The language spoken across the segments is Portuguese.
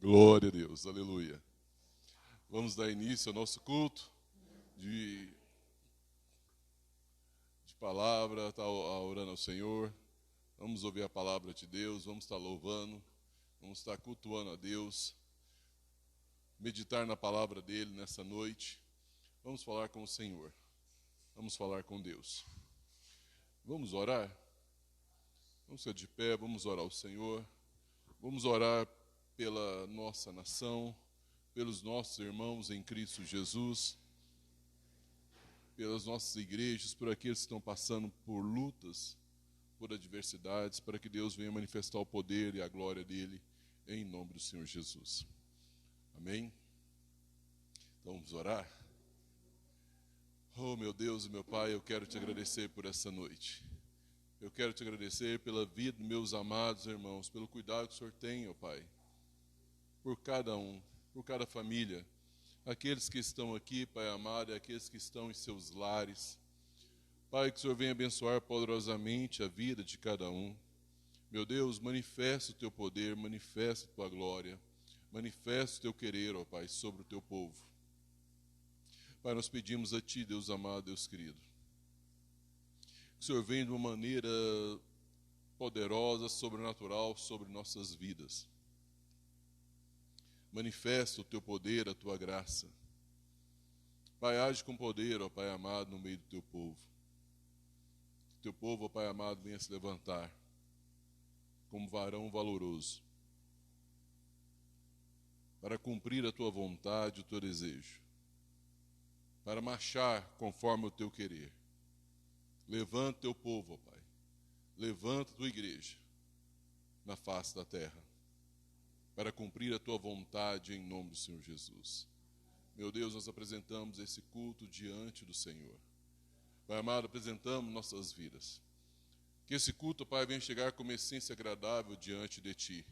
Glória a Deus, aleluia. Vamos dar início ao nosso culto de palavra, estar orando ao Senhor. Vamos ouvir a palavra de Deus, vamos estar louvando, vamos estar cultuando a Deus, meditar na palavra dEle nessa noite. Vamos falar com o Senhor, vamos falar com Deus. Vamos orar? Vamos ficar de pé, vamos orar ao Senhor. Vamos orar pela nossa nação, pelos nossos irmãos em Cristo Jesus, pelas nossas igrejas, por aqueles que estão passando por lutas, por adversidades, para que Deus venha manifestar o poder e a glória dEle, em nome do Senhor Jesus. Amém? Então vamos orar? Oh, meu Deus e meu Pai, eu quero te agradecer por essa noite. Eu quero te agradecer pela vida dos meus amados irmãos, pelo cuidado que o Senhor tem, ó Pai, por cada um, por cada família, aqueles que estão aqui, Pai amado, e aqueles que estão em seus lares. Pai, que o Senhor venha abençoar poderosamente a vida de cada um. Meu Deus, manifesta o teu poder, manifesta a tua glória, manifesta o teu querer, ó Pai, sobre o teu povo. Pai, nós pedimos a Ti, Deus amado, Deus querido, que o Senhor venha de uma maneira poderosa, sobrenatural, sobre nossas vidas. Manifesta o teu poder, a tua graça. Pai, age com poder, ó Pai amado, no meio do teu povo. Que teu povo, ó Pai amado, venha se levantar como varão valoroso para cumprir a tua vontade, o teu desejo, para marchar conforme o teu querer. Levanta teu povo, ó Pai. Levanta a tua igreja na face da terra, para cumprir a tua vontade em nome do Senhor Jesus. Meu Deus, nós apresentamos esse culto diante do Senhor. Pai amado, apresentamos nossas vidas. Que esse culto, Pai, venha chegar com uma essência agradável diante de Ti.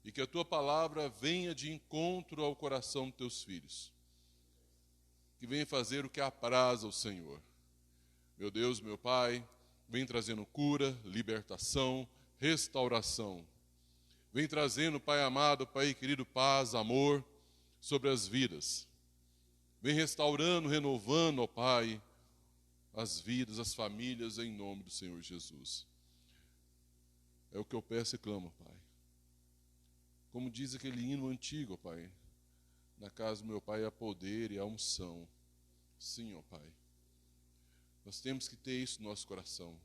E que a Tua palavra venha de encontro ao coração dos Teus filhos. Que venha fazer o que apraz ao Senhor. Meu Deus, meu Pai, vem trazendo cura, libertação, restauração. Vem trazendo, Pai amado, Pai querido, paz, amor sobre as vidas. Vem restaurando, renovando, ó Pai, as vidas, as famílias, em nome do Senhor Jesus. É o que eu peço e clamo, Pai. Como diz aquele hino antigo, ó Pai, na casa do meu Pai há poder e há unção. Sim, ó Pai. Nós temos que ter isso no nosso coração.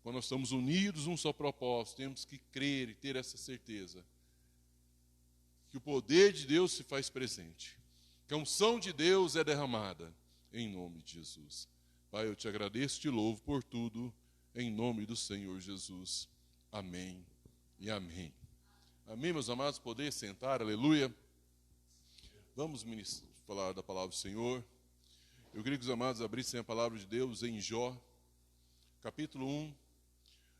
Quando nós estamos unidos num só propósito, temos que crer e ter essa certeza que o poder de Deus se faz presente, que a unção de Deus é derramada, em nome de Jesus. Pai, eu te agradeço e te louvo por tudo, em nome do Senhor Jesus. Amém e amém. Amém, meus amados, poder sentar, aleluia. Vamos falar da palavra do Senhor. Eu queria que os amados abrissem a palavra de Deus em Jó, capítulo 1.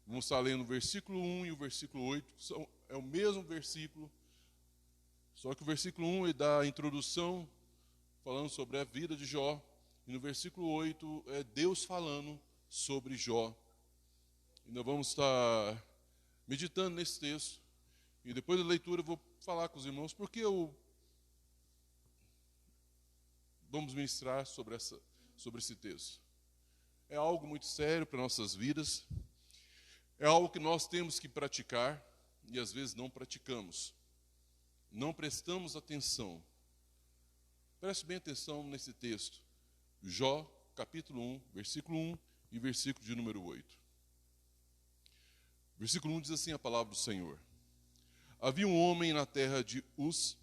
Vamos estar lendo o versículo 1 e o versículo 8. É o mesmo versículo, só que o versículo 1 é da introdução, falando sobre a vida de Jó. E no versículo 8 é Deus falando sobre Jó. E nós vamos estar meditando nesse texto. E depois da leitura eu vou falar com os irmãos porque vamos ministrar sobre esse texto. É algo muito sério para nossas vidas. É algo que nós temos que praticar e às vezes não praticamos. Não prestamos atenção. Preste bem atenção nesse texto. Jó, capítulo 1, versículo 1 e versículo de número 8. Versículo 1 diz assim a palavra do Senhor. Havia um homem na terra de Uz,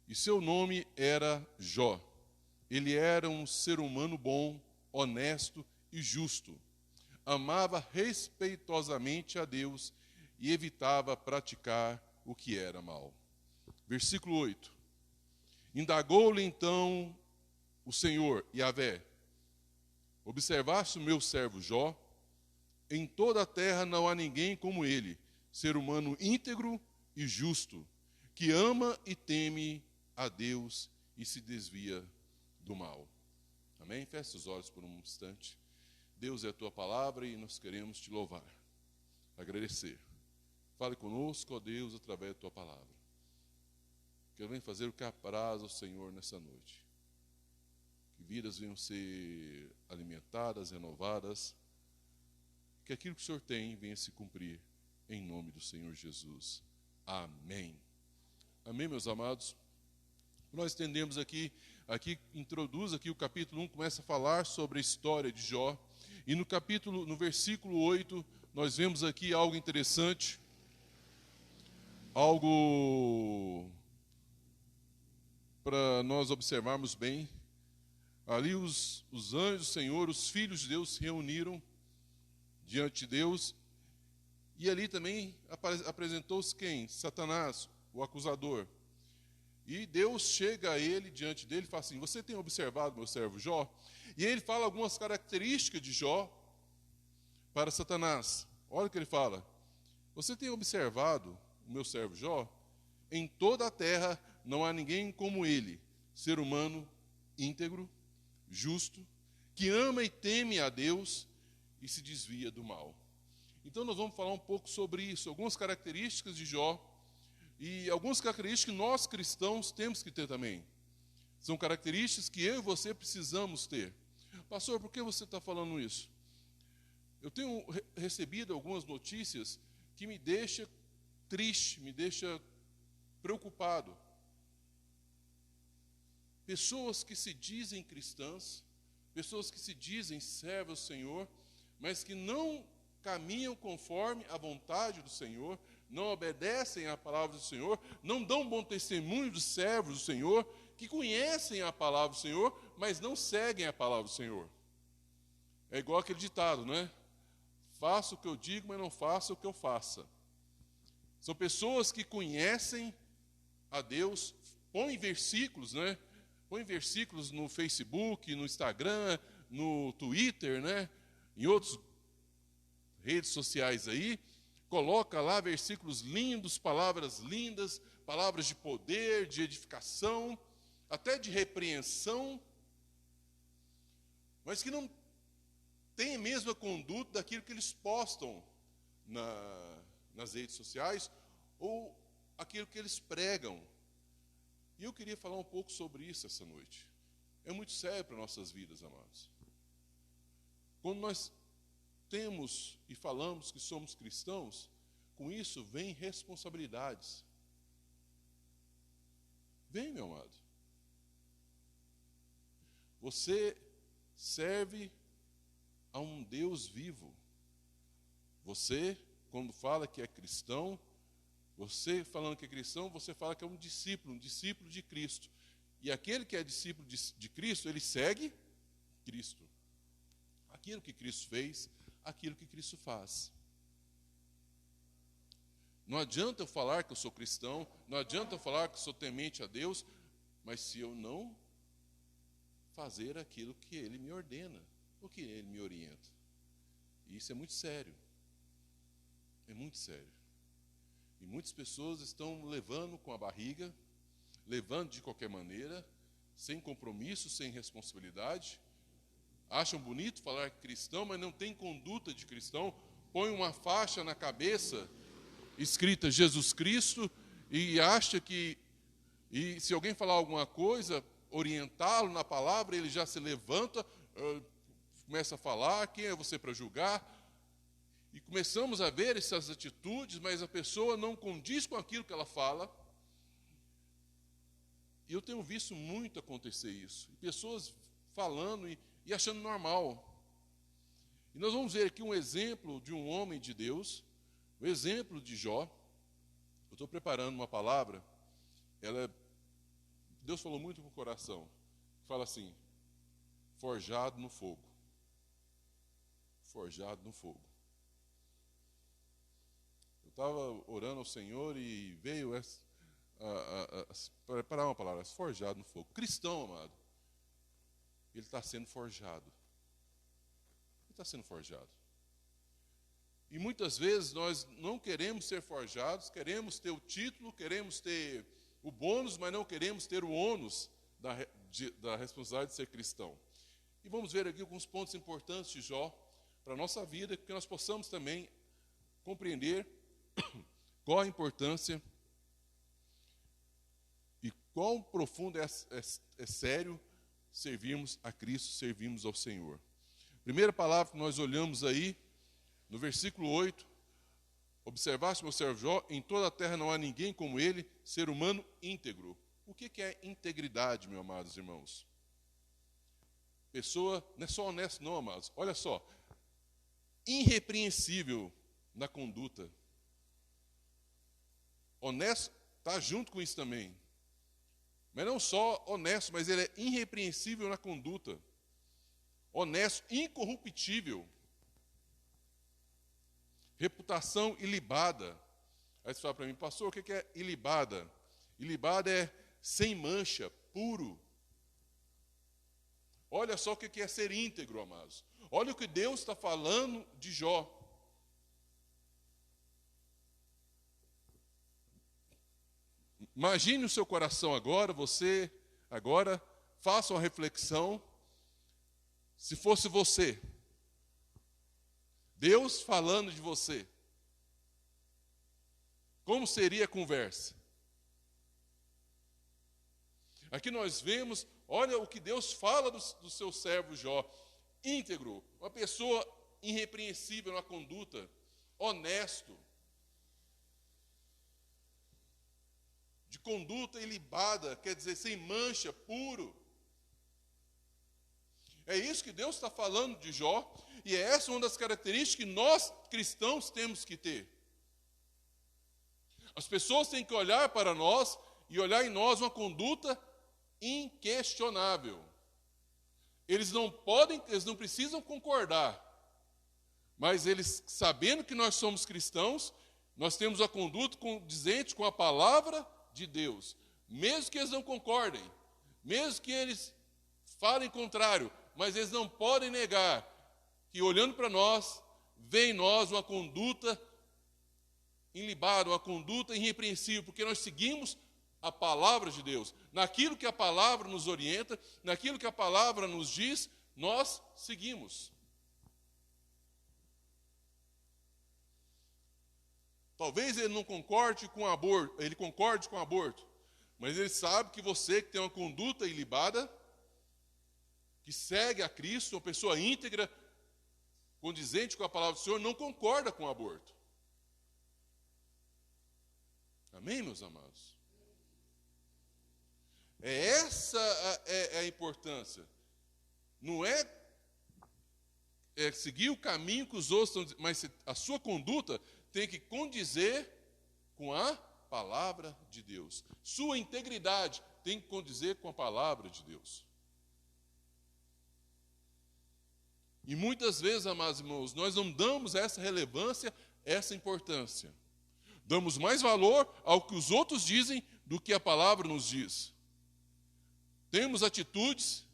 e seu nome era Jó. Ele era um ser humano bom, honesto e justo. Amava respeitosamente a Deus e evitava praticar o que era mal. Versículo 8. Indagou-lhe então o Senhor, Yahvé: observaste o meu servo Jó? Em toda a terra não há ninguém como ele, ser humano íntegro e justo, que ama e teme a Deus e se desvia do mal. Amém? Feche os olhos por um instante. Deus é a tua palavra e nós queremos te louvar, agradecer. Fale conosco, ó Deus, através da tua palavra. que venha fazer o que apraz ao Senhor nessa noite. Que vidas venham ser alimentadas, renovadas, que aquilo que o Senhor tem venha se cumprir, em nome do Senhor Jesus. Amém. Amém, meus amados? Nós entendemos aqui introduz aqui o capítulo 1, começa a falar sobre a história de Jó. E no versículo 8, nós vemos aqui algo interessante, algo para nós observarmos bem. Ali os anjos do Senhor, os filhos de Deus se reuniram diante de Deus. E ali também apresentou-se quem? Satanás, o acusador. E Deus chega a ele, diante dele, e fala assim: você tem observado meu servo Jó? E ele fala algumas características de Jó para Satanás. Olha o que ele fala: você tem observado o meu servo Jó? Em toda a terra não há ninguém como ele, ser humano íntegro, justo, que ama e teme a Deus e se desvia do mal. Então nós vamos falar um pouco sobre isso, algumas características de Jó e algumas características que nós cristãos temos que ter também. São características que eu e você precisamos ter. Pastor, por que você está falando isso? Eu tenho recebido algumas notícias que me deixam triste, me deixam preocupado. Pessoas que se dizem cristãs, pessoas que se dizem servos do Senhor, mas que não caminham conforme a vontade do Senhor, não obedecem à palavra do Senhor, não dão bom testemunho dos servos do Senhor, que conhecem a palavra do Senhor, mas não seguem a palavra do Senhor. É igual aquele ditado, não é? Faço o que eu digo, mas não faço o que eu faça. São pessoas que conhecem a Deus, põem versículos, né? Põem versículos no Facebook, no Instagram, no Twitter, né? Em outras redes sociais aí, coloca lá versículos lindos, palavras lindas, palavras de poder, de edificação, até de repreensão, mas que não tem a mesma conduta daquilo que eles postam nas redes sociais ou aquilo que eles pregam. E eu queria falar um pouco sobre isso essa noite. É muito sério para nossas vidas, amados. Quando nós temos e falamos que somos cristãos, com isso vem responsabilidades. Vem, meu amado. Você serve a um Deus vivo. Você, quando fala que é cristão, você falando que é cristão, você fala que é um discípulo de Cristo. E aquele que é discípulo de Cristo, ele segue Cristo. Aquilo que Cristo fez, aquilo que Cristo faz. Não adianta eu falar que eu sou cristão, não adianta eu falar que eu sou temente a Deus, mas se eu não fazer aquilo que Ele me ordena, o que Ele me orienta. E isso é muito sério. É muito sério. E muitas pessoas estão levando com a barriga, levando de qualquer maneira, sem compromisso, sem responsabilidade. Acham bonito falar cristão, mas não tem conduta de cristão. Põe uma faixa na cabeça, escrita Jesus Cristo, e acha que, e se alguém falar alguma coisa, orientá-lo na palavra, ele já se levanta, começa a falar, quem é você para julgar? E começamos a ver essas atitudes, mas a pessoa não condiz com aquilo que ela fala. E eu tenho visto muito acontecer isso. E pessoas falando e achando normal. E nós vamos ver aqui um exemplo de um homem de Deus, o exemplo de Jó. Eu estou preparando uma palavra, Deus falou muito com o coração. Fala assim: forjado no fogo. Forjado no fogo. Eu estava orando ao Senhor e veio preparar uma palavra, forjado no fogo. Cristão, amado, ele está sendo forjado. Ele está sendo forjado. E muitas vezes nós não queremos ser forjados, queremos ter o título, queremos ter o bônus, mas não queremos ter o ônus da responsabilidade de ser cristão. E vamos ver aqui alguns pontos importantes de Jó para a nossa vida, que nós possamos também compreender qual a importância e quão profundo é sério servirmos a Cristo, servirmos ao Senhor. Primeira palavra que nós olhamos aí, no versículo 8, observaste meu servo Jó, em toda a terra não há ninguém como ele, ser humano íntegro. O que é integridade, meus amados irmãos? Pessoa, não é só honesto não, amados. Olha só, irrepreensível na conduta. Honesto está junto com isso também. Mas não só honesto, mas ele é irrepreensível na conduta. Honesto, incorruptível. Reputação ilibada. Aí você fala para mim, pastor, o que é ilibada? Ilibada é sem mancha, puro. Olha só o que é ser íntegro, amados. Olha o que Deus está falando de Jó. Imagine o seu coração agora, você agora faça uma reflexão. Se fosse você, Deus falando de você, como seria a conversa? Aqui nós vemos, olha o que Deus fala do seu servo Jó. Íntegro, uma pessoa irrepreensível na conduta, honesto, de conduta ilibada, quer dizer, sem mancha, puro. É isso que Deus está falando de Jó, e essa é uma das características que nós cristãos temos que ter. As pessoas têm que olhar para nós e olhar em nós uma conduta inquestionável. Eles não precisam concordar, mas eles, sabendo que nós somos cristãos, nós temos a conduta condizente com a palavra de Deus. Mesmo que eles não concordem, mesmo que eles falem contrário, mas eles não podem negar que, olhando para nós, vê em nós uma conduta ilibada, uma conduta irrepreensível, porque nós seguimos a palavra de Deus. Naquilo que a palavra nos orienta, naquilo que a palavra nos diz, nós seguimos. Talvez ele não concorde com o aborto, ele concorde com o aborto, mas ele sabe que você que tem uma conduta ilibada, que segue a Cristo, uma pessoa íntegra, condizente com a palavra do Senhor, não concorda com o aborto. Amém, meus amados? Essa é a importância. Não é seguir o caminho que os outros estão dizendo, mas a sua conduta tem que condizer com a palavra de Deus. Sua integridade tem que condizer com a palavra de Deus. E muitas vezes, amados irmãos, nós não damos essa relevância, essa importância. Damos mais valor ao que os outros dizem do que a palavra nos diz. Temos atitudes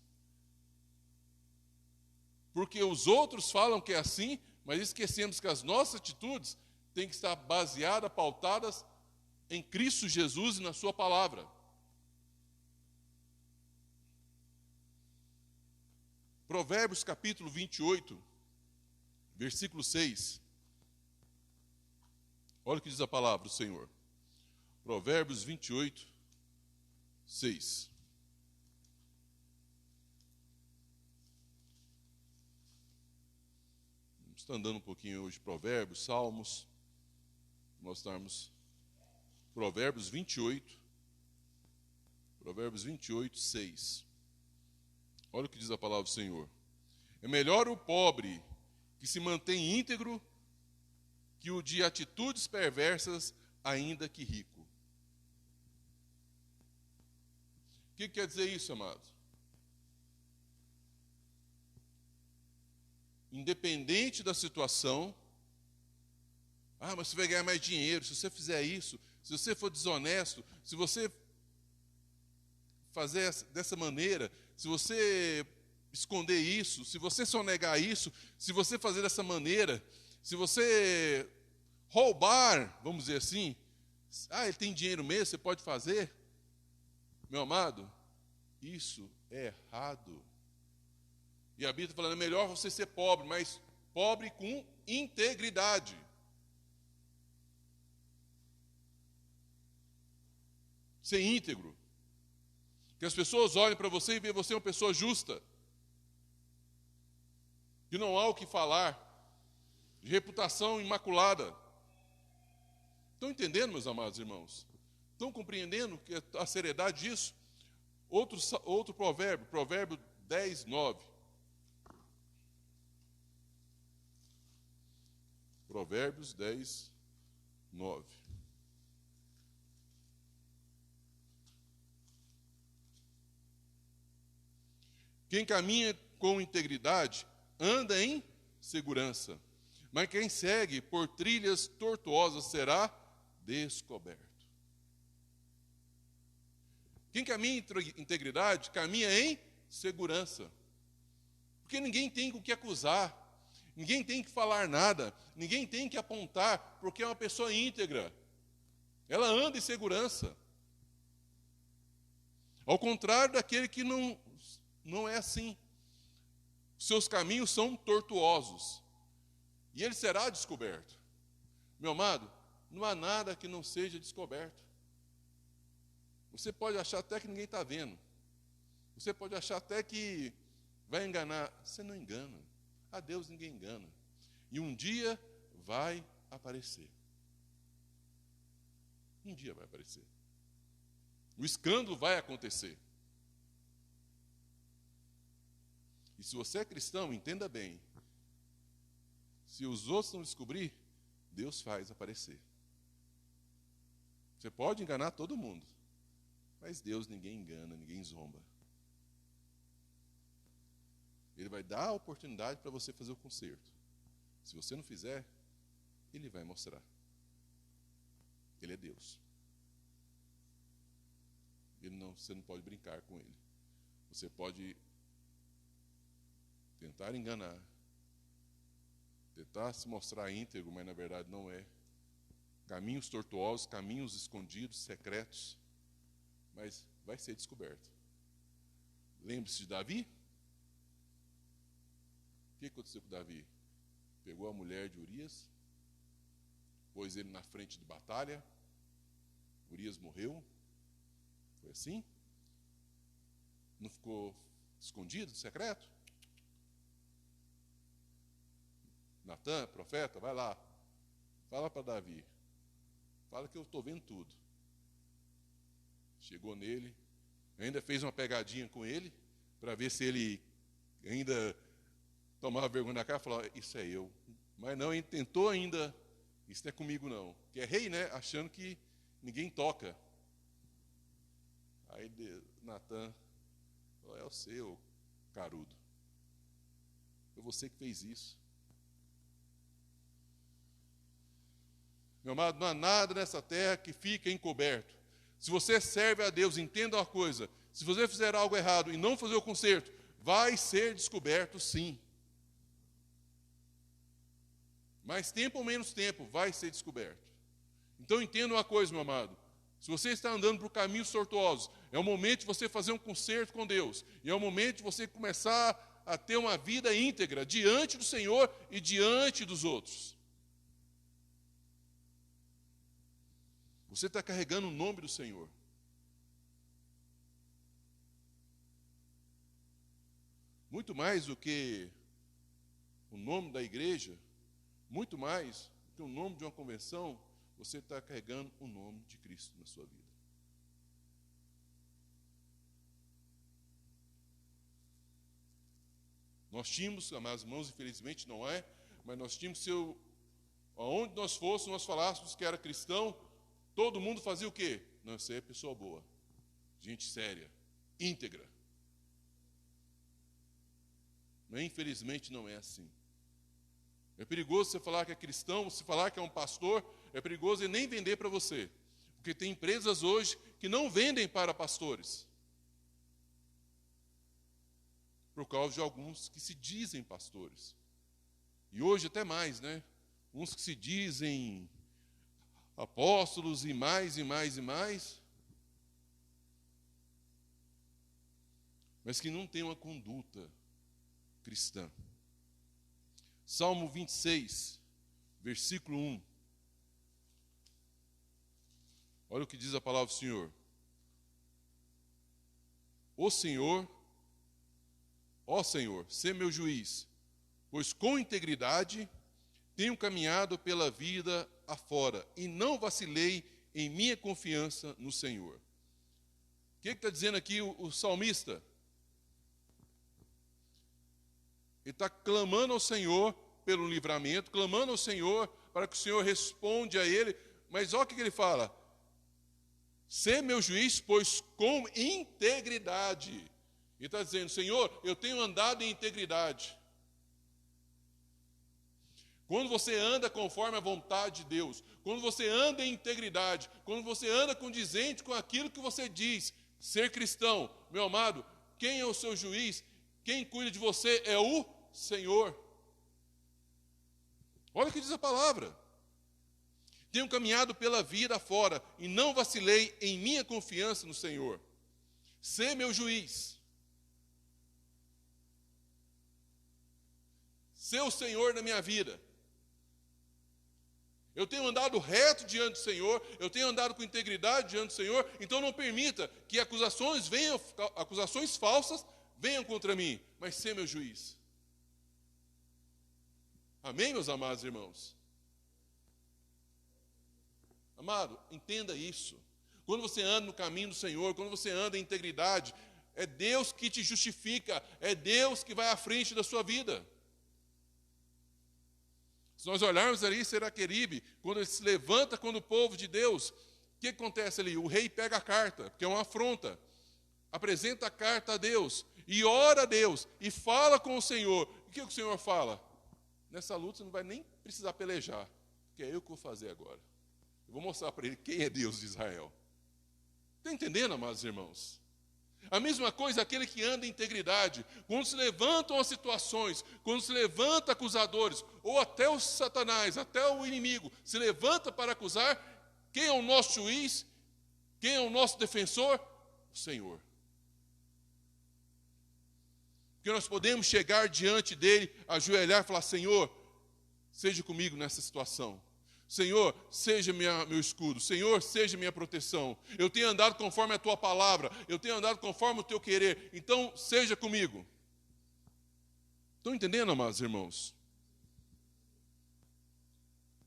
porque os outros falam que é assim, mas esquecemos que as nossas atitudes têm que estar baseadas, pautadas em Cristo Jesus e na sua palavra. Provérbios capítulo 28, versículo 6. Olha o que diz a palavra do Senhor. Provérbios 28, 6. Está andando um pouquinho hoje Provérbios, Salmos, mostrarmos Provérbios 28, 6. Olha o que diz a palavra do Senhor. É melhor o pobre que se mantém íntegro que o de atitudes perversas, ainda que rico. O que quer dizer isso, amado? Independente da situação, mas você vai ganhar mais dinheiro se você fizer isso, se você for desonesto, se você fazer dessa maneira, se você esconder isso, se você sonegar isso, se você fazer dessa maneira, se você roubar, vamos dizer assim, ele tem dinheiro mesmo, você pode fazer. Meu amado, isso é errado. E a Bíblia está falando, é melhor você ser pobre, mas pobre com integridade. Ser íntegro. Que as pessoas olhem para você e vejam você uma pessoa justa. Que não há o que falar. De reputação imaculada. Estão entendendo, meus amados irmãos? Estão compreendendo a seriedade disso? Outro provérbio, provérbio 10, 9. Provérbios 10, 9. Quem caminha com integridade anda em segurança, mas quem segue por trilhas tortuosas será descoberto. Quem caminha em integridade caminha em segurança, porque ninguém tem com o que acusar, ninguém tem que falar nada, ninguém tem que apontar, porque é uma pessoa íntegra. Ela anda em segurança. Ao contrário daquele que não é assim. Seus caminhos são tortuosos. E ele será descoberto. Meu amado, não há nada que não seja descoberto. Você pode achar até que ninguém está vendo. Você pode achar até que vai enganar. Você não engana. A Deus ninguém engana. E um dia vai aparecer. Um dia vai aparecer. O escândalo vai acontecer. E se você é cristão, entenda bem. Se os outros não descobrir, Deus faz aparecer. Você pode enganar todo mundo. Mas Deus ninguém engana, ninguém zomba. Ele vai dar a oportunidade para você fazer o conserto. Se você não fizer, Ele vai mostrar. Ele é Deus. Você não pode brincar com Ele. Você pode tentar enganar, tentar se mostrar íntegro, mas na verdade não é. Caminhos tortuosos, caminhos escondidos, secretos, mas vai ser descoberto. Lembre-se de Davi. O que aconteceu com Davi? Pegou a mulher de Urias, pôs ele na frente de batalha, Urias morreu. Foi assim? Não ficou escondido, secreto? Natan, profeta, vai lá. Fala para Davi. Fala que eu estou vendo tudo. Chegou nele, ainda fez uma pegadinha com ele, para ver se ele ainda tomava vergonha na cara e falava, isso é eu. Mas não, ele tentou ainda, isso não é comigo não. Que é rei, né? Achando que ninguém toca. Aí Natan falou, é o seu, carudo. Foi você que fez isso. Meu amado, não há nada nessa terra que fique encoberto. Se você serve a Deus, entenda uma coisa. Se você fizer algo errado e não fazer o conserto, vai ser descoberto sim. Mais tempo ou menos tempo, vai ser descoberto. Então entenda uma coisa, meu amado. Se você está andando por caminhos tortuosos, é o momento de você fazer um conserto com Deus. E é o momento de você começar a ter uma vida íntegra diante do Senhor e diante dos outros. Você está carregando o nome do Senhor. Muito mais do que o nome da igreja, muito mais do que o nome de uma convenção, você está carregando o nome de Cristo na sua vida. Nós tínhamos, amados irmãos, infelizmente não é, mas nós tínhamos, aonde nós fôssemos, nós falássemos que era cristão, todo mundo fazia o quê? Não, você é pessoa boa, gente séria, íntegra. Mas infelizmente não é assim. É perigoso você falar que é cristão, você falar que é um pastor, é perigoso ele nem vender para você. Porque tem empresas hoje que não vendem para pastores. Por causa de alguns que se dizem pastores. E hoje até mais, né? Uns que se dizem apóstolos e mais, e mais, e mais. Mas que não tem uma conduta cristã. Salmo 26, versículo 1. Olha o que diz a palavra do Senhor. ó Senhor, sê meu juiz, pois com integridade tenho caminhado pela vida afora, e não vacilei em minha confiança no Senhor. O que está dizendo aqui o salmista? Ele está clamando ao Senhor pelo livramento, clamando ao Senhor para que o Senhor responda a ele, mas olha o que ele fala: sê meu juiz, pois com integridade. Ele está dizendo: Senhor, eu tenho andado em integridade. Quando você anda conforme a vontade de Deus, quando você anda em integridade, quando você anda condizente com aquilo que você diz ser cristão, meu amado, quem é o seu juiz? Quem cuida de você é o Senhor. Olha o que diz a palavra: tenho caminhado pela vida afora e não vacilei em minha confiança no Senhor. Sê meu juiz. Sê o Senhor da minha vida. Eu tenho andado reto diante do Senhor, eu tenho andado com integridade diante do Senhor, então não permita que acusações falsas venham contra mim, mas sê meu juiz. Amém, meus amados irmãos? Amado, entenda isso. Quando você anda no caminho do Senhor, quando você anda em integridade, é Deus que te justifica, é Deus que vai à frente da sua vida. Se nós olharmos ali, Senaqueribe, quando ele se levanta contra o povo de Deus, o que acontece ali? O rei pega a carta, porque é uma afronta, apresenta a carta a Deus, e ora a Deus, e fala com o Senhor. O que o Senhor fala? Nessa luta você não vai nem precisar pelejar, porque é eu que vou fazer agora. Eu vou mostrar para ele quem é Deus de Israel. Está entendendo, amados irmãos? A mesma coisa aquele que anda em integridade, quando se levantam as situações, quando se levanta acusadores, ou até o Satanás, até o inimigo, se levanta para acusar, quem é o nosso juiz? Quem é o nosso defensor? O Senhor. Porque nós podemos chegar diante dele, ajoelhar e falar: Senhor, seja comigo nessa situação. Senhor, seja meu escudo. Senhor, seja minha proteção. Eu tenho andado conforme a tua palavra. Eu tenho andado conforme o teu querer. Então, seja comigo. Estão entendendo, amados irmãos?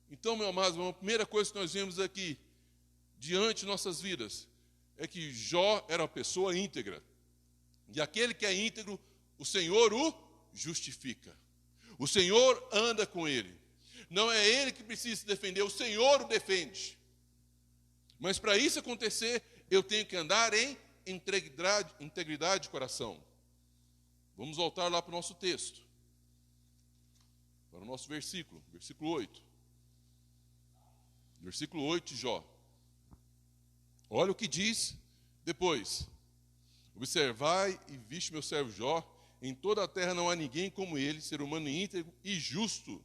Então, meu amado, a primeira coisa que nós vemos aqui, diante de nossas vidas, é que Jó era uma pessoa íntegra. E aquele que é íntegro, o Senhor o justifica. O Senhor anda com ele. Não é ele que precisa se defender, o Senhor o defende. Mas para isso acontecer, eu tenho que andar em integridade de coração. Vamos voltar lá para o nosso texto. Para o nosso versículo 8. Versículo 8 de Jó. Olha o que diz depois: observai e viste meu servo Jó, em toda a terra não há ninguém como ele, ser humano íntegro e justo.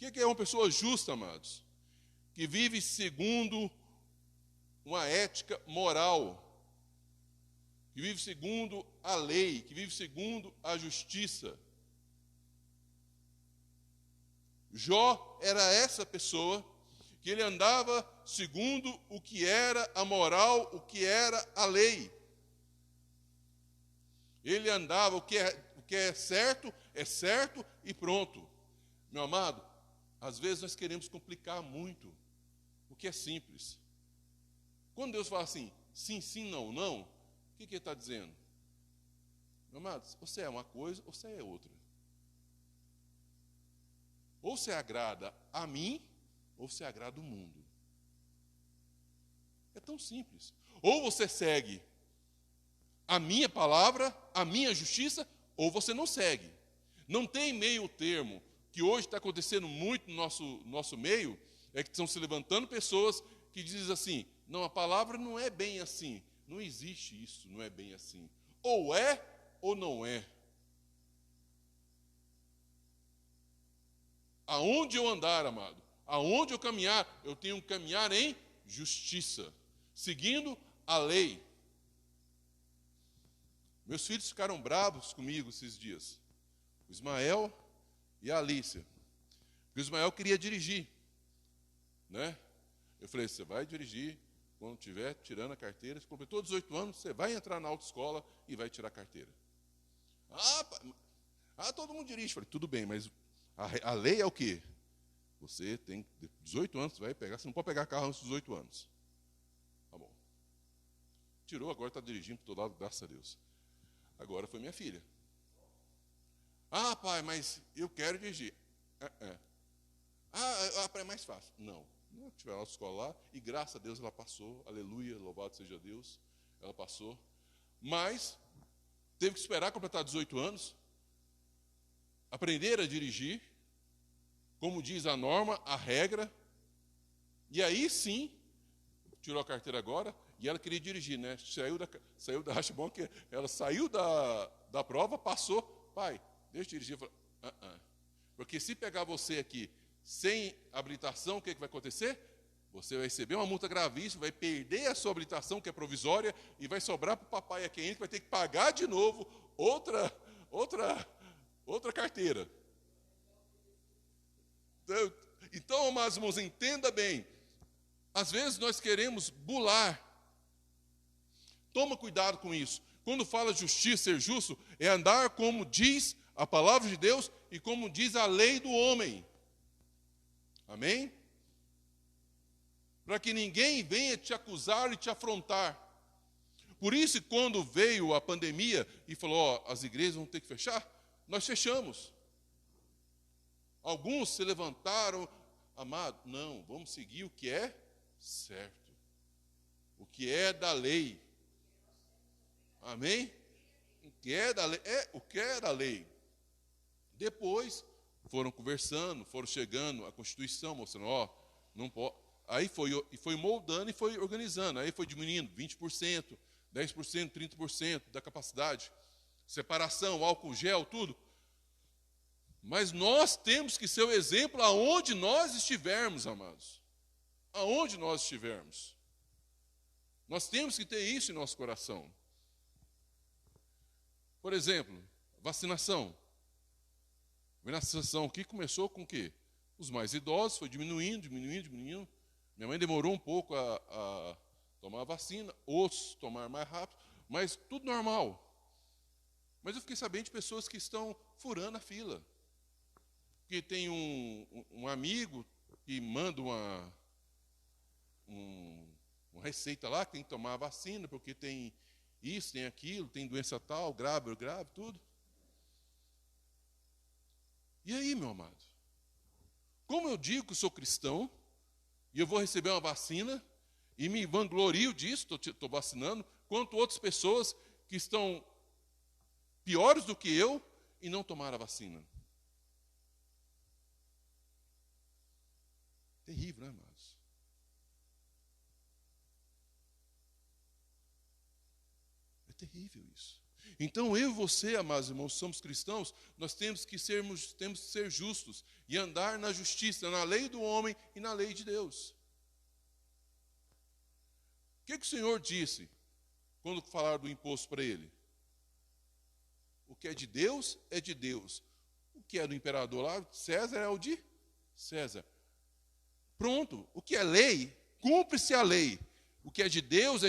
O que é uma pessoa justa, amados? Que vive segundo uma ética moral, que vive segundo a lei, que vive segundo a justiça. Jó era essa pessoa que ele andava segundo o que era a moral, o que era a lei. Ele andava, o que é certo e pronto. Meu amado, às vezes nós queremos complicar muito o que é simples. Quando Deus fala assim, sim, sim, não, não, o que Ele está dizendo? Meu amado, você é uma coisa ou você é outra. Ou você agrada a mim, ou você agrada o mundo. É tão simples. Ou você segue a minha palavra, a minha justiça, ou você não segue. Não tem meio termo. Que hoje está acontecendo muito no nosso meio, é que estão se levantando pessoas que dizem assim: não, a palavra não é bem assim. Não existe isso, não é bem assim. Ou é ou não é. Aonde eu andar, amado, aonde eu caminhar, eu tenho que caminhar em justiça, seguindo a lei. Meus filhos ficaram bravos comigo esses dias. O Ismael e a Alícia. Porque o Ismael queria dirigir, né? Eu falei: você vai dirigir, quando estiver tirando a carteira, se completou 18 anos, você vai entrar na autoescola e vai tirar a carteira. Todo mundo dirige. Falei, tudo bem, mas a lei é o quê? Você tem 18 anos, você vai pegar, você não pode pegar carro antes dos 18 anos. Tá bom. Tirou, agora está dirigindo para todo lado, graças a Deus. Agora foi minha filha. Pai, mas eu quero dirigir. É mais fácil. Não tiver a escola lá, e graças a Deus ela passou, aleluia, louvado seja Deus, ela passou. Mas teve que esperar completar 18 anos, aprender a dirigir, como diz a norma, a regra, e aí sim, tirou a carteira agora, e ela queria dirigir, né? Acho bom que ela saiu da prova, passou, pai, deixa eu dirigir. Eu falei, Porque se pegar você aqui sem habilitação, o que vai acontecer? Você vai receber uma multa gravíssima, vai perder a sua habilitação, que é provisória, e vai sobrar para o papai aqui ainda, que vai ter que pagar de novo outra carteira. Então, amados irmãos, entenda bem. Às vezes nós queremos bular. Toma cuidado com isso. Quando fala justiça, ser justo, é andar como diz a palavra de Deus e como diz a lei do homem. Amém? Para que ninguém venha te acusar e te afrontar. Por isso, quando veio a pandemia e falou, as igrejas vão ter que fechar, nós fechamos. Alguns se levantaram, amado, não, vamos seguir o que é certo, o que é da lei. Amém? O que é da lei, o que é da lei. Depois foram conversando, foram chegando a Constituição, mostrando, não pode. Aí foi moldando e foi organizando, aí foi diminuindo 20%, 10%, 30% da capacidade, separação, álcool gel, tudo. Mas nós temos que ser o exemplo aonde nós estivermos, amados. Aonde nós estivermos. Nós temos que ter isso em nosso coração. Por exemplo, vacinação. A vacinação aqui começou com o quê? Os mais idosos, foi diminuindo. Minha mãe demorou um pouco a tomar a vacina, outros tomaram mais rápido, mas tudo normal. Mas eu fiquei sabendo de pessoas que estão furando a fila. Que tem um amigo que manda uma receita lá, que tem que tomar a vacina, porque tem isso, tem aquilo, tem doença tal, grave, tudo. E aí, meu amado? Como eu digo que sou cristão, e eu vou receber uma vacina, e me vanglorio disso, estou vacinando, quanto outras pessoas que estão piores do que eu e não tomaram a vacina. Terrível, né, amados? É terrível isso. Então, eu e você, amados irmãos, somos cristãos, nós temos que ser justos e andar na justiça, na lei do homem e na lei de Deus. O que o Senhor disse quando falaram do imposto para ele? O que é de Deus, é de Deus. O que é do imperador lá, César, é o de César. Pronto, o que é lei, cumpre-se a lei. O que é de Deus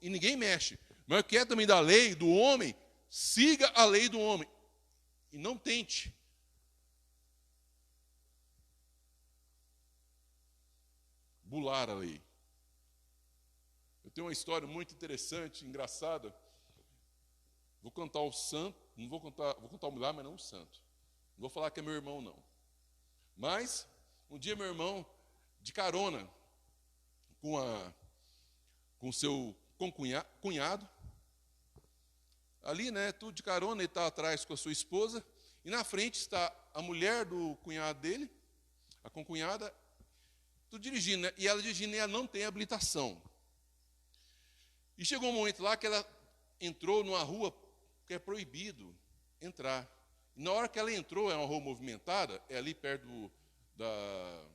e ninguém mexe. Mas o que é também da lei do homem, siga a lei do homem. E não tente. Bular a lei. Eu tenho uma história muito interessante, engraçada. Vou contar o santo, vou contar o milagre, mas não o santo. Não vou falar que é meu irmão, não. Mas um dia meu irmão, de carona, com seu cunhado, ali, né, tudo de carona, ele está atrás com a sua esposa, e na frente está a mulher do cunhado dele, a concunhada, tudo dirigindo, né, e ela dirigindo, e ela não tem habilitação. E chegou um momento lá que ela entrou numa rua que é proibido entrar. E na hora que ela entrou, é uma rua movimentada, é ali perto da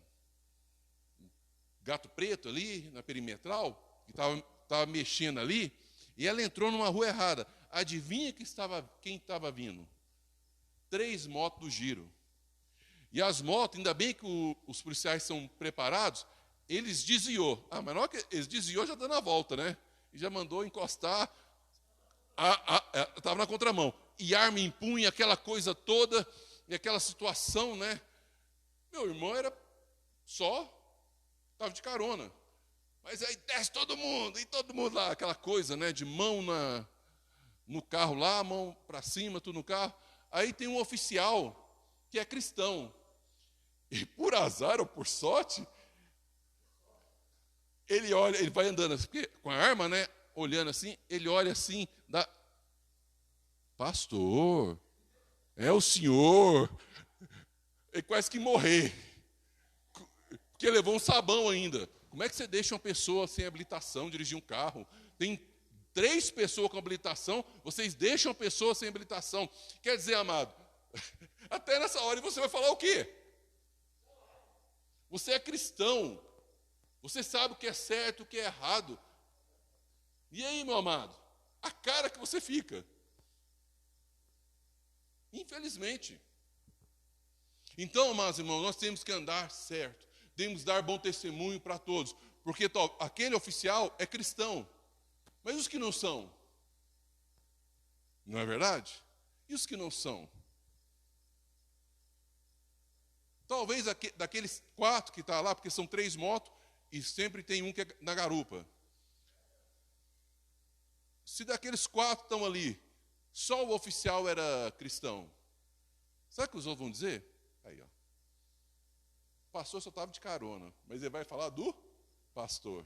Gato Preto, ali, na perimetral, que estava mexendo ali, e ela entrou numa rua errada. Adivinha quem estava vindo? 3 motos do Giro. E as motos, ainda bem que os policiais são preparados, eles desviou. Mas na hora que eles desviou, já dando a volta, né? E já mandou encostar, estava na contramão. E arma em punho, aquela coisa toda, e aquela situação, né? Meu irmão era só, estava de carona. Mas aí desce todo mundo, e todo mundo lá, aquela coisa, né? De mão no carro lá, mão para cima, tudo no carro. Aí tem um oficial que é cristão. E por azar ou por sorte, ele olha, ele vai andando assim, com a arma, né? Olhando assim, ele olha assim, pastor, é o senhor. Ele quase que morrer. Porque levou um sabão ainda. Como é que você deixa uma pessoa sem habilitação dirigir um carro? Tem 3 pessoas com habilitação, vocês deixam a pessoa sem habilitação. Quer dizer, amado, até nessa hora você vai falar o quê? Você é cristão. Você sabe o que é certo, o que é errado. E aí, meu amado? A cara que você fica. Infelizmente. Então, amados irmãos, nós temos que andar certo. Temos que dar bom testemunho para todos. Porque aquele oficial é cristão. Mas os que não são? Não é verdade? E os que não são? Talvez daqueles 4 que estão lá, porque são 3 motos, e sempre tem um que é na garupa. Se daqueles 4 estão ali, só o oficial era cristão, sabe o que os outros vão dizer? Aí, ó. O pastor só estava de carona, mas ele vai falar do pastor.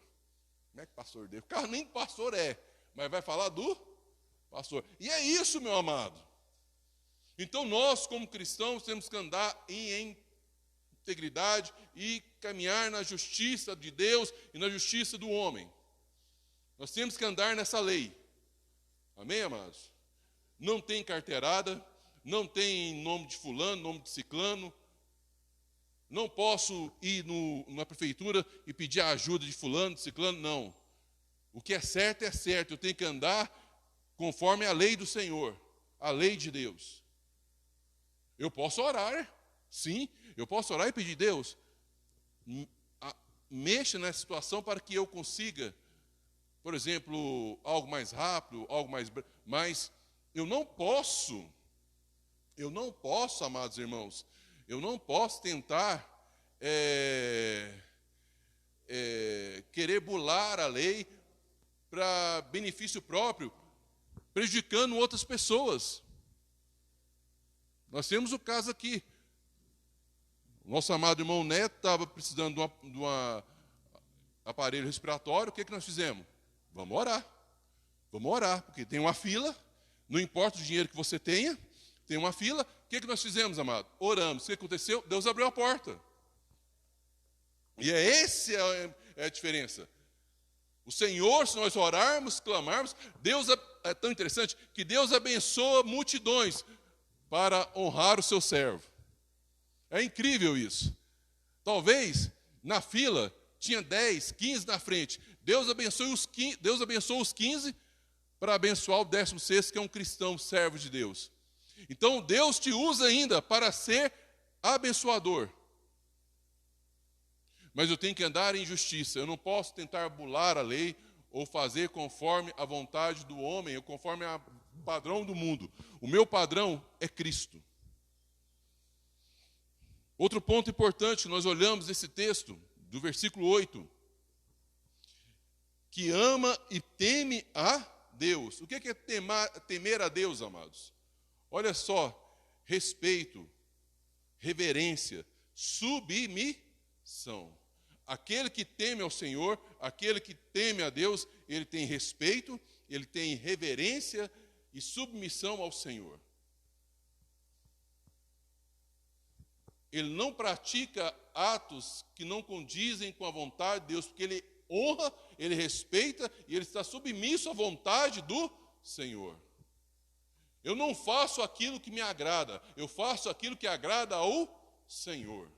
Como é que pastor dele? O carro nem pastor é, mas vai falar do pastor. E é isso, meu amado. Então nós, como cristãos, temos que andar em integridade e caminhar na justiça de Deus e na justiça do homem. Nós temos que andar nessa lei. Amém, amados? Não tem carteirada, não tem nome de fulano, nome de ciclano. Não posso ir na prefeitura e pedir a ajuda de fulano, de ciclano, não. O que é certo, eu tenho que andar conforme a lei do Senhor, a lei de Deus. Eu posso orar, sim, eu posso orar e pedir, Deus, mexa nessa situação para que eu consiga, por exemplo, algo mais rápido, algo mais... Mas eu não posso, amados irmãos, eu não posso tentar querer bular a lei para benefício próprio, prejudicando outras pessoas. Nós temos o caso aqui. Nosso amado irmão Neto estava precisando de um aparelho respiratório. O que nós fizemos? Vamos orar, porque tem uma fila, não importa o dinheiro que você tenha, tem uma fila. O que nós fizemos, amado? Oramos. O que aconteceu? Deus abriu a porta. E essa é a diferença. O Senhor, se nós orarmos, clamarmos, Deus é tão interessante que Deus abençoa multidões para honrar o seu servo. É incrível isso. Talvez na fila tinha 10, 15 na frente. Deus abençoou os 15 para abençoar o 16º, que é um cristão servo de Deus. Então Deus te usa ainda para ser abençoador. Mas eu tenho que andar em justiça. Eu não posso tentar bular a lei ou fazer conforme a vontade do homem ou conforme o padrão do mundo. O meu padrão é Cristo. Outro ponto importante, nós olhamos esse texto, do versículo 8, que ama e teme a Deus. O que é temer a Deus, amados? Olha só, respeito, reverência, submissão. Aquele que teme ao Senhor, aquele que teme a Deus, ele tem respeito, ele tem reverência e submissão ao Senhor. Ele não pratica atos que não condizem com a vontade de Deus, porque ele honra, ele respeita e ele está submisso à vontade do Senhor. Eu não faço aquilo que me agrada, eu faço aquilo que agrada ao Senhor.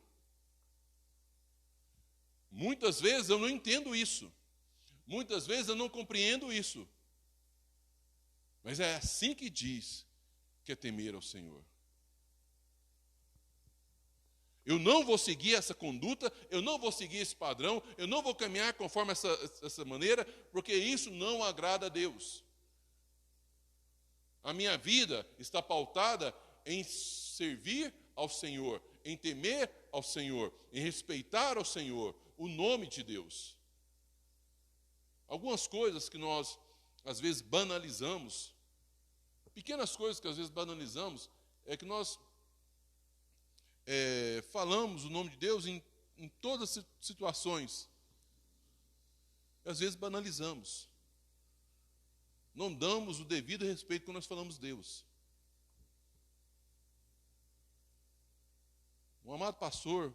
Muitas vezes eu não entendo isso, muitas vezes eu não compreendo isso, mas é assim que diz que é temer ao Senhor. Eu não vou seguir essa conduta, eu não vou seguir esse padrão, eu não vou caminhar conforme essa maneira, porque isso não agrada a Deus. A minha vida está pautada em servir ao Senhor, em temer ao Senhor, em respeitar ao Senhor, o nome de Deus. Algumas coisas que nós, às vezes, banalizamos, pequenas coisas que às vezes banalizamos, é que nós falamos o nome de Deus em todas as situações. Às vezes banalizamos. Não damos o devido respeito quando nós falamos Deus. Um amado pastor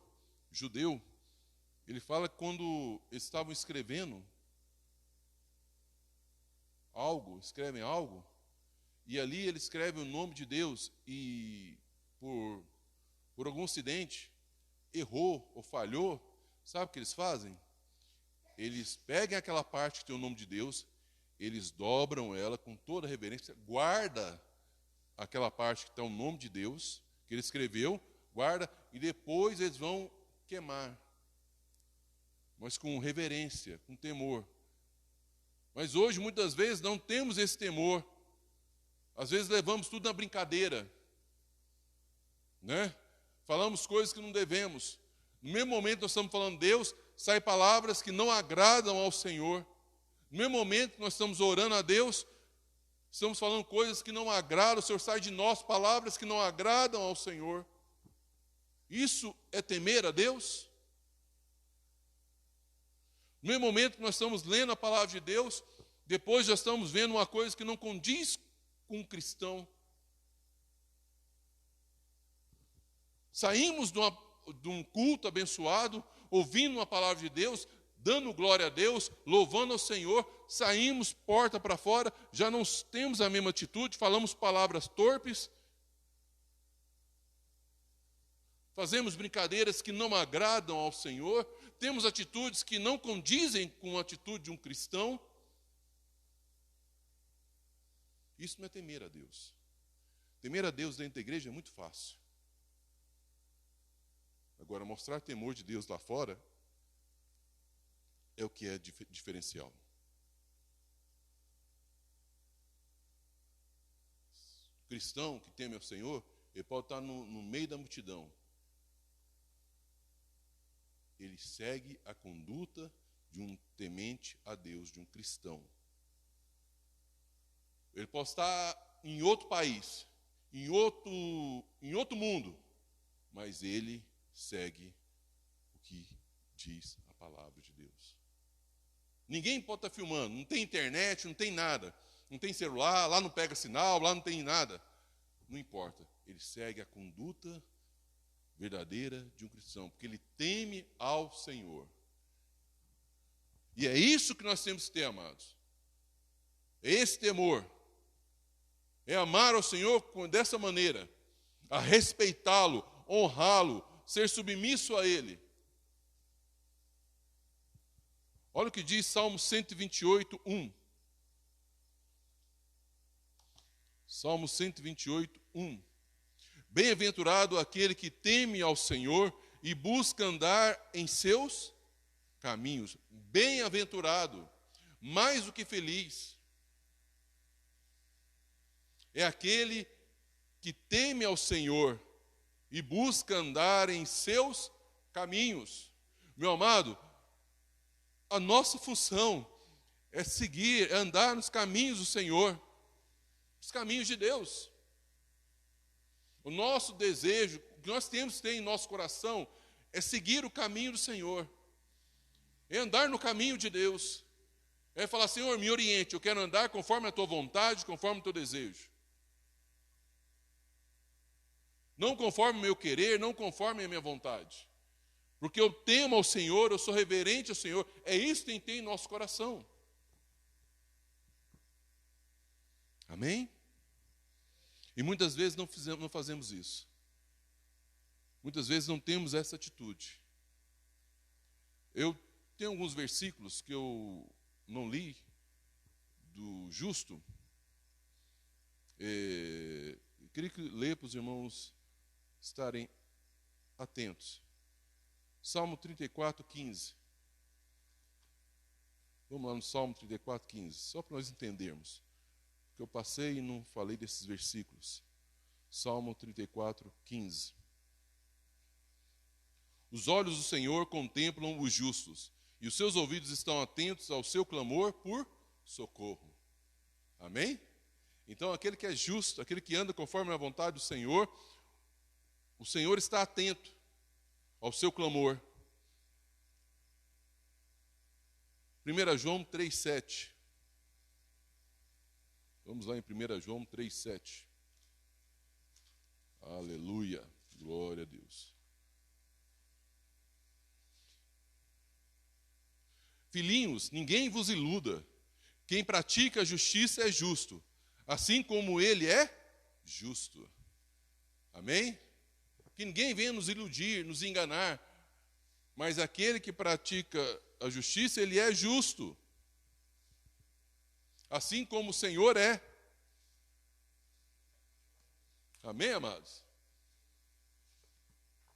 judeu, ele fala que quando eles estavam escrevem algo, e ali ele escreve o nome de Deus, e por algum acidente, errou ou falhou, sabe o que eles fazem? Eles pegam aquela parte que tem o nome de Deus, eles dobram ela com toda reverência, guarda aquela parte que tem o nome de Deus, que ele escreveu, guarda, e depois eles vão queimar, mas com reverência, com temor. Mas hoje, muitas vezes, não temos esse temor. Às vezes levamos tudo na brincadeira, né? Falamos coisas que não devemos. No mesmo momento nós estamos falando Deus, saem palavras que não agradam ao Senhor. No mesmo momento que nós estamos orando a Deus, estamos falando coisas que não agradam, o Senhor sai de nós palavras que não agradam ao Senhor. Isso é temer a Deus? No mesmo momento que nós estamos lendo a palavra de Deus, depois já estamos vendo uma coisa que não condiz com um cristão. Saímos de um culto abençoado, ouvindo uma palavra de Deus, dando glória a Deus, louvando ao Senhor, saímos porta para fora, já não temos a mesma atitude, falamos palavras torpes, fazemos brincadeiras que não agradam ao Senhor, temos atitudes que não condizem com a atitude de um cristão. Isso não é temer a Deus. Temer a Deus dentro da igreja é muito fácil. Agora, mostrar temor de Deus lá fora é o que é diferencial. O cristão que teme ao Senhor, ele pode estar no meio da multidão. Ele segue a conduta de um temente a Deus, de um cristão. Ele pode estar em outro país, em outro mundo, mas ele segue o que diz a palavra de Deus. Ninguém pode estar filmando, não tem internet, não tem nada, não tem celular, lá não pega sinal, lá não tem nada. Não importa, ele segue a conduta verdadeira de um cristão, porque ele teme ao Senhor. E é isso que nós temos que ter, amados. É esse temor. É amar ao Senhor dessa maneira, a respeitá-lo, honrá-lo, ser submisso a Ele. Olha o que diz Salmo 128, 1. Salmo 128, 1. Bem-aventurado aquele que teme ao Senhor e busca andar em seus caminhos. Bem-aventurado, mais do que feliz, é aquele que teme ao Senhor e busca andar em seus caminhos. Meu amado, a nossa função é seguir, é andar nos caminhos do Senhor, os caminhos de Deus. O nosso desejo, o que nós temos que ter em nosso coração, é seguir o caminho do Senhor, é andar no caminho de Deus, é falar, Senhor, me oriente, eu quero andar conforme a tua vontade, conforme o teu desejo. Não conforme o meu querer, não conforme a minha vontade. Porque eu temo ao Senhor, eu sou reverente ao Senhor. É isso que tem que ter em nosso coração. Amém? E muitas vezes não fazemos isso. Muitas vezes não temos essa atitude. Eu tenho alguns versículos que eu não li, do Justo. Eu queria ler para os irmãos estarem atentos. Salmo 34, 15. Vamos lá no Salmo 34, 15, só para nós entendermos. Porque eu passei e não falei desses versículos. Salmo 34, 15. Os olhos do Senhor contemplam os justos, e os seus ouvidos estão atentos ao seu clamor por socorro. Amém? Então, aquele que é justo, aquele que anda conforme a vontade do Senhor, o Senhor está atento ao seu clamor. 1 João 3,7. Vamos lá em 1 João 3,7. Aleluia, glória a Deus. Filhinhos, ninguém vos iluda. Quem pratica a justiça é justo, assim como ele é justo. Amém? Que ninguém venha nos iludir, nos enganar, mas aquele que pratica a justiça, ele é justo, assim como o Senhor é. Amém, amados?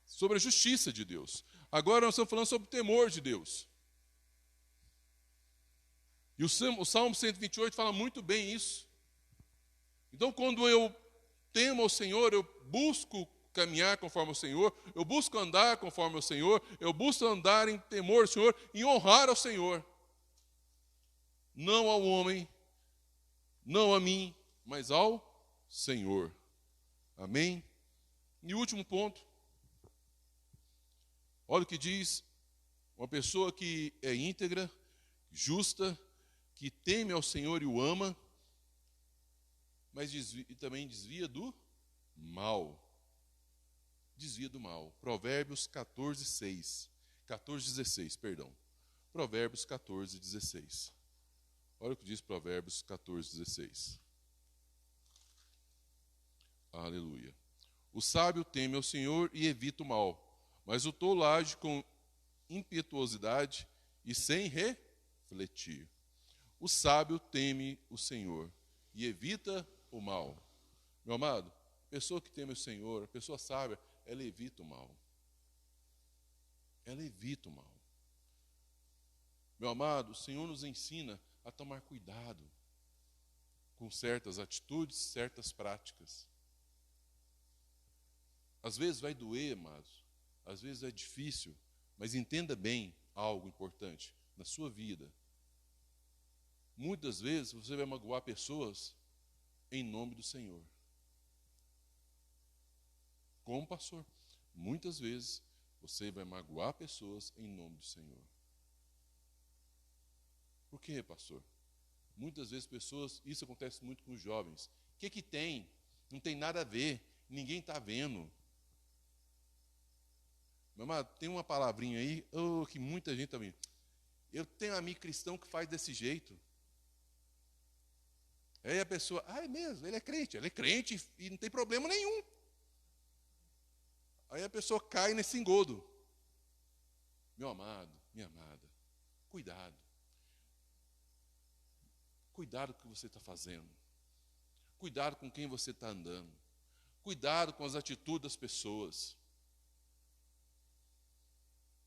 Sobre a justiça de Deus. Agora nós estamos falando sobre o temor de Deus. E o Salmo 128 fala muito bem isso. Então, quando eu temo ao Senhor, eu busco caminhar conforme o Senhor, eu busco andar conforme o Senhor, eu busco andar em temor ao Senhor, em honrar ao Senhor. Não ao homem, não a mim, mas ao Senhor. Amém? E o último ponto. Olha o que diz uma pessoa que é íntegra, justa, que teme ao Senhor e o ama, mas também desvia do mal. Desvia do mal. Provérbios 14:16. Provérbios 14:16. Olha o que diz Provérbios 14:16. Aleluia. O sábio teme ao Senhor e evita o mal, mas o tolo age com impetuosidade e sem refletir. O sábio teme o Senhor e evita o mal. Meu amado, a pessoa que teme o Senhor, a pessoa sábia, ela evita o mal. Ela evita o mal. Meu amado, o Senhor nos ensina a tomar cuidado com certas atitudes, certas práticas. Às vezes vai doer, amados, às vezes é difícil, mas entenda bem algo importante na sua vida. Muitas vezes você vai magoar pessoas em nome do Senhor. Como pastor, muitas vezes você vai magoar pessoas em nome do Senhor. Por quê, pastor? Muitas vezes pessoas, isso acontece muito com os jovens. O que tem? Não tem nada a ver, ninguém está vendo. Meu amado, tem uma palavrinha aí, que muita gente está vendo. Eu tenho um amigo cristão que faz desse jeito. Aí a pessoa, é mesmo, ele é crente e não tem problema nenhum. Aí a pessoa cai nesse engodo. Meu amado, minha amada, cuidado. Cuidado com o que você está fazendo. Cuidado com quem você está andando. Cuidado com as atitudes das pessoas.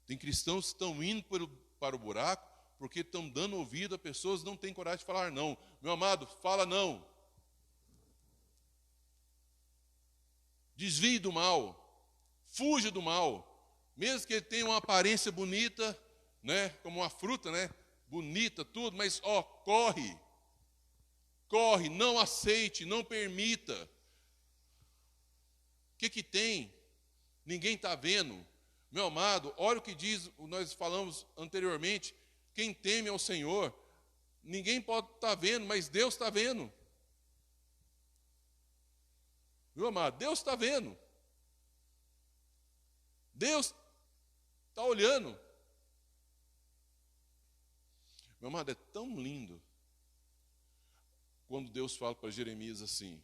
Tem cristãos que estão indo para o buraco porque estão dando ouvido a pessoas que não têm coragem de falar não. Meu amado, fala não. Desvie do mal. Fuja do mal. Mesmo que ele tenha uma aparência bonita, né, como uma fruta, né, bonita, tudo, mas corre. Corre, não aceite, não permita. O que tem? Ninguém está vendo. Meu amado, olha o que diz, nós falamos anteriormente, quem teme ao Senhor, ninguém pode estar vendo, mas Deus está vendo. Meu amado, Deus está vendo. Deus está olhando. Meu amado, é tão lindo quando Deus fala para Jeremias assim,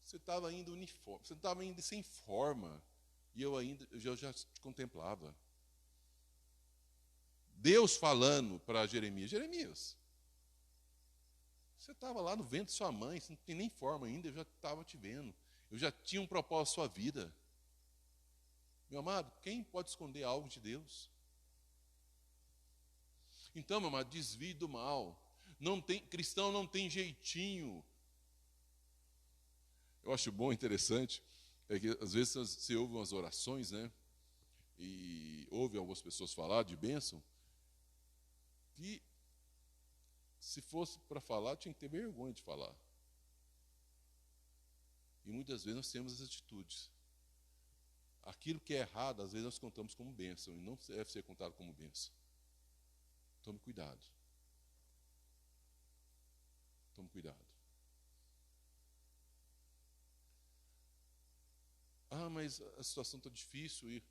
você estava ainda uniforme, você estava ainda sem forma, e eu já te contemplava. Deus falando para Jeremias, você estava lá no ventre de sua mãe, você não tem nem forma ainda, eu já estava te vendo. Eu já tinha um propósito na sua vida. Meu amado, quem pode esconder algo de Deus? Então, meu amado, desvie do mal. Cristão não tem jeitinho. Eu acho bom, interessante, é que às vezes você ouve umas orações, né? E ouve algumas pessoas falar de bênção, que se fosse para falar, tinha que ter vergonha de falar. E muitas vezes nós temos as atitudes. Aquilo que é errado, às vezes nós contamos como bênção, e não deve ser contado como bênção. Tome cuidado. Tome cuidado. Ah, mas a situação está difícil e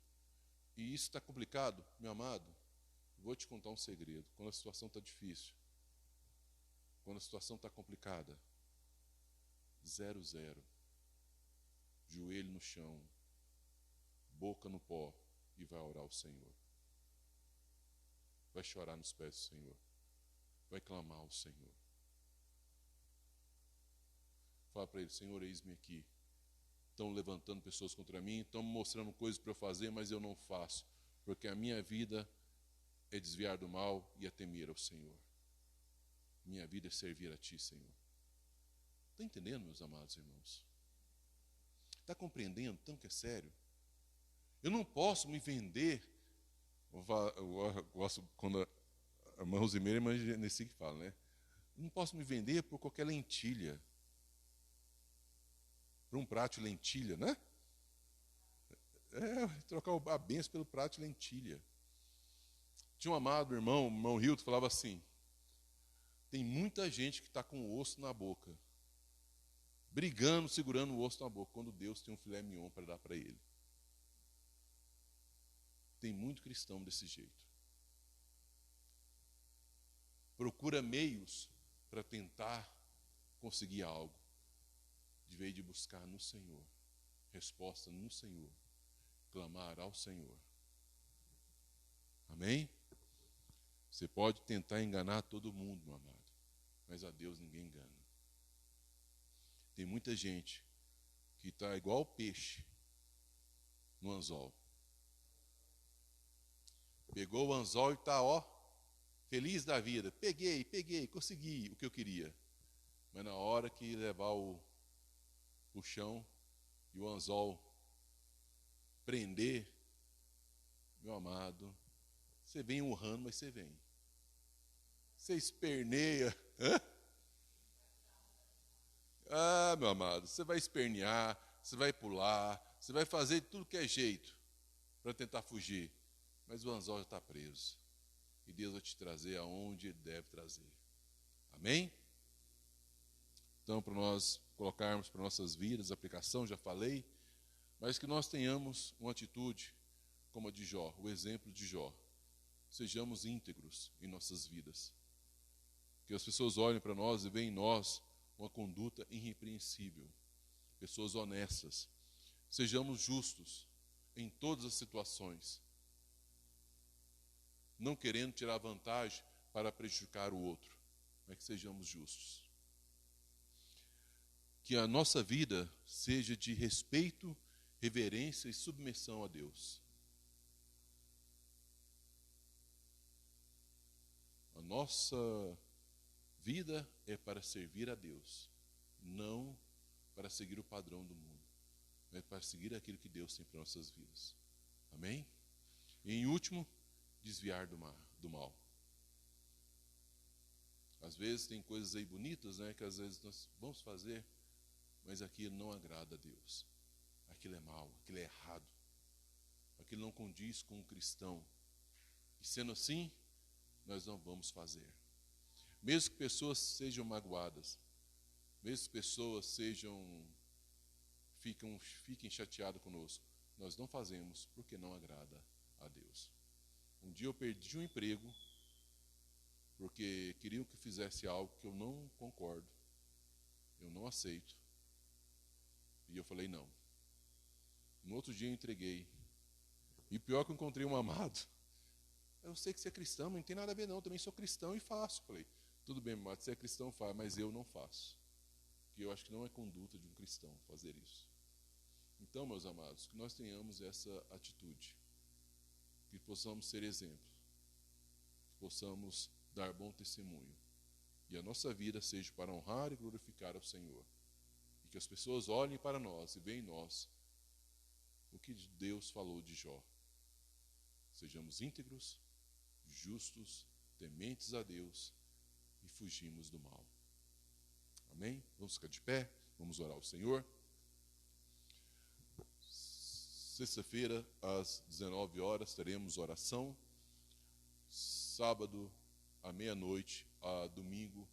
isso está complicado. Meu amado, vou te contar um segredo. Quando a situação está difícil, quando a situação está complicada, 0-0. Joelho no chão, boca no pó, e vai orar ao Senhor. Vai chorar nos pés do Senhor. Vai clamar ao Senhor. Fala para ele: Senhor, eis-me aqui. Estão levantando pessoas contra mim, estão me mostrando coisas para eu fazer, mas eu não faço, porque a minha vida é desviar do mal e é temer ao Senhor. Minha vida é servir a Ti, Senhor. Está entendendo, meus amados irmãos? Está compreendendo tanto que é sério? Eu não posso me vender. Eu gosto quando a irmã Rosimeira e a irmã Nessi que fala, né? Eu não posso me vender por qualquer lentilha. Por um prato de lentilha, né? Trocar a bênção pelo prato de lentilha. Tinha um amado irmão Hilton, falava assim: tem muita gente que está com o osso na boca, brigando, segurando o osso na boca, quando Deus tem um filé mignon para dar para ele. Tem muito cristão desse jeito. Procura meios para tentar conseguir algo, de vez de buscar no Senhor, resposta no Senhor, clamar ao Senhor. Amém? Você pode tentar enganar todo mundo, meu amado, mas a Deus ninguém engana. Tem muita gente que está igual peixe no anzol. Pegou o anzol e está, feliz da vida. Peguei, consegui o que eu queria. Mas na hora que levar o chão e o anzol prender, meu amado, você vem urrando, mas você vem. Você esperneia. Ah, meu amado, você vai espernear, você vai pular, você vai fazer de tudo que é jeito para tentar fugir. Mas o anzol já está preso. E Deus vai te trazer aonde Ele deve trazer. Amém? Então, para nós colocarmos para nossas vidas, aplicação, já falei, mas que nós tenhamos uma atitude como a de Jó, o exemplo de Jó. Sejamos íntegros em nossas vidas. Que as pessoas olhem para nós e veem em nós uma conduta irrepreensível. Pessoas honestas. Sejamos justos em todas as situações, não querendo tirar vantagem para prejudicar o outro, mas que sejamos justos. Que a nossa vida seja de respeito, reverência e submissão a Deus. A nossa vida é para servir a Deus, não para seguir o padrão do mundo, mas para seguir aquilo que Deus tem para nossas vidas. Amém? E em último, desviar do mal. Às vezes tem coisas aí bonitas, né, que às vezes nós vamos fazer, mas aquilo não agrada a Deus. Aquilo é mal, aquilo é errado. Aquilo não condiz com um cristão. E sendo assim, nós não vamos fazer. Mesmo que pessoas sejam magoadas, mesmo que pessoas fiquem chateadas conosco, nós não fazemos porque não agrada a Deus. Um dia eu perdi um emprego porque queriam que eu fizesse algo que eu não concordo, eu não aceito. E eu falei não. No outro dia eu entreguei. E pior que eu encontrei um amado. Eu sei que você é cristão, não tem nada a ver não, eu também sou cristão e faço. Falei, tudo bem, amado, você é cristão, faz, mas eu não faço. Porque eu acho que não é conduta de um cristão fazer isso. Então, meus amados, que nós tenhamos essa atitude, que possamos ser exemplo, que possamos dar bom testemunho, e a nossa vida seja para honrar e glorificar ao Senhor, e que as pessoas olhem para nós e vejam em nós o que Deus falou de Jó. Sejamos íntegros, justos, tementes a Deus e fugimos do mal. Amém? Vamos ficar de pé, vamos orar ao Senhor. Sexta-feira, às 19 horas, teremos oração. Sábado, à meia-noite, a domingo,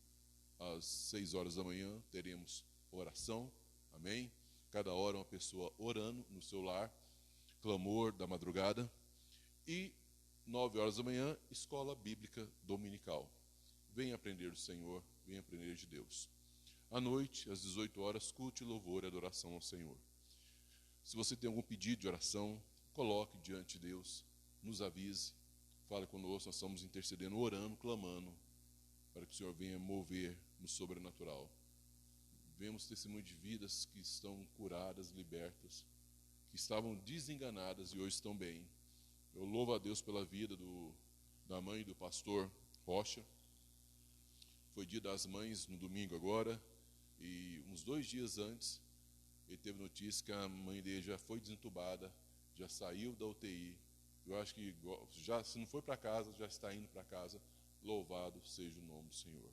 às 6 horas da manhã, teremos oração. Amém? Cada hora uma pessoa orando no seu lar, clamor da madrugada. E 9 horas da manhã, escola bíblica dominical. Venha aprender do Senhor, venha aprender de Deus. À noite, às 18 horas, culto, louvor e adoração ao Senhor. Se você tem algum pedido de oração, coloque diante de Deus, nos avise, fale conosco, nós estamos intercedendo, orando, clamando, para que o Senhor venha mover no sobrenatural. Vemos testemunho de vidas que estão curadas, libertas, que estavam desenganadas e hoje estão bem. Eu louvo a Deus pela vida da mãe do pastor Rocha. Foi dia das mães no domingo agora, e uns 2 dias antes, ele teve notícia que a mãe dele já foi desentubada, já saiu da UTI. Eu acho que, já, se não foi para casa, já está indo para casa. Louvado seja o nome do Senhor.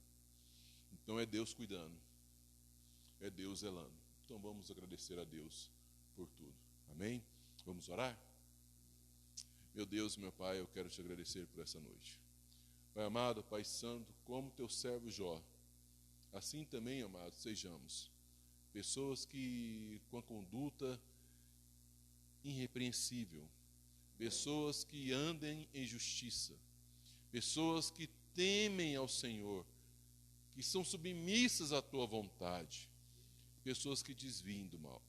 Então é Deus cuidando, é Deus zelando. Então vamos agradecer a Deus por tudo. Amém? Vamos orar? Meu Deus, meu Pai, eu quero te agradecer por essa noite. Pai amado, Pai santo, como teu servo Jó, assim também, amado, sejamos pessoas que com a conduta irrepreensível, pessoas que andem em justiça, pessoas que temem ao Senhor, que são submissas à tua vontade, pessoas que desviem do mal.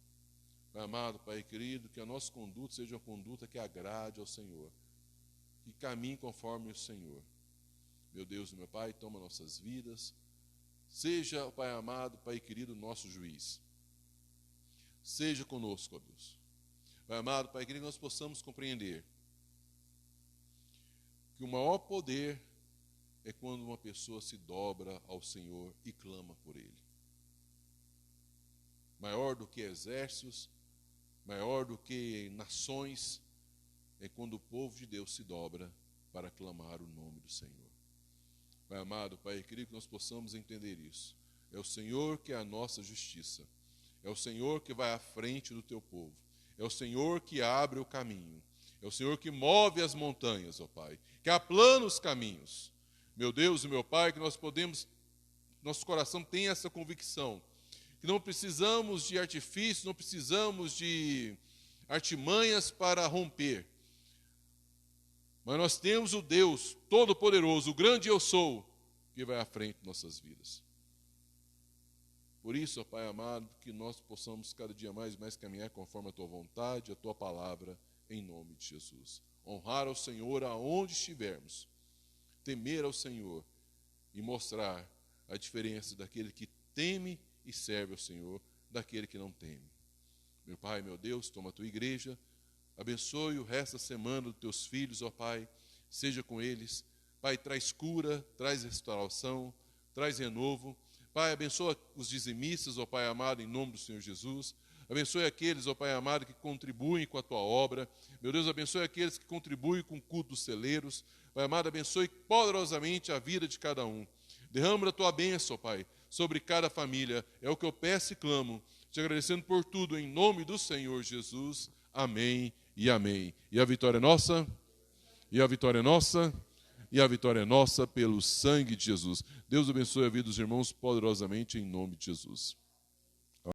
Pai amado, Pai querido, que a nossa conduta seja uma conduta que agrade ao Senhor, que caminhe conforme o Senhor. Meu Deus e meu Pai, toma nossas vidas. Seja, Pai amado, Pai querido, nosso juiz. Seja conosco, ó Deus. Pai amado, Pai querido, nós possamos compreender que o maior poder é quando uma pessoa se dobra ao Senhor e clama por Ele. Maior do que exércitos, maior do que nações, é quando o povo de Deus se dobra para clamar o nome do Senhor. Pai amado, Pai querido, que nós possamos entender isso. É o Senhor que é a nossa justiça. É o Senhor que vai à frente do teu povo. É o Senhor que abre o caminho. É o Senhor que move as montanhas, ó Pai, que aplana os caminhos. Meu Deus e meu Pai, que nós podemos, nosso coração tem essa convicção, que não precisamos de artifícios, não precisamos de artimanhas para romper. Mas nós temos o Deus Todo-Poderoso, o grande eu sou, que vai à frente de nossas vidas. Por isso, ó Pai amado, que nós possamos cada dia mais e mais caminhar conforme a Tua vontade, a Tua palavra, em nome de Jesus. Honrar ao Senhor aonde estivermos, temer ao Senhor e mostrar a diferença daquele que teme e serve ao Senhor, daquele que não teme. Meu Pai, meu Deus, toma a Tua igreja, abençoe o resto da semana dos Teus filhos, ó Pai, seja com eles. Pai, traz cura, traz restauração, traz renovo. Pai, abençoa os dizimistas, ó Pai amado, em nome do Senhor Jesus. Abençoe aqueles, ó Pai amado, que contribuem com a Tua obra. Meu Deus, abençoe aqueles que contribuem com o culto dos celeiros. Pai amado, abençoe poderosamente a vida de cada um. Derrama a Tua bênção, ó Pai, sobre cada família. É o que eu peço e clamo, te agradecendo por tudo, em nome do Senhor Jesus. Amém e amém. E a vitória é nossa? E a vitória é nossa? E a vitória é nossa pelo sangue de Jesus. Deus abençoe a vida dos irmãos poderosamente em nome de Jesus.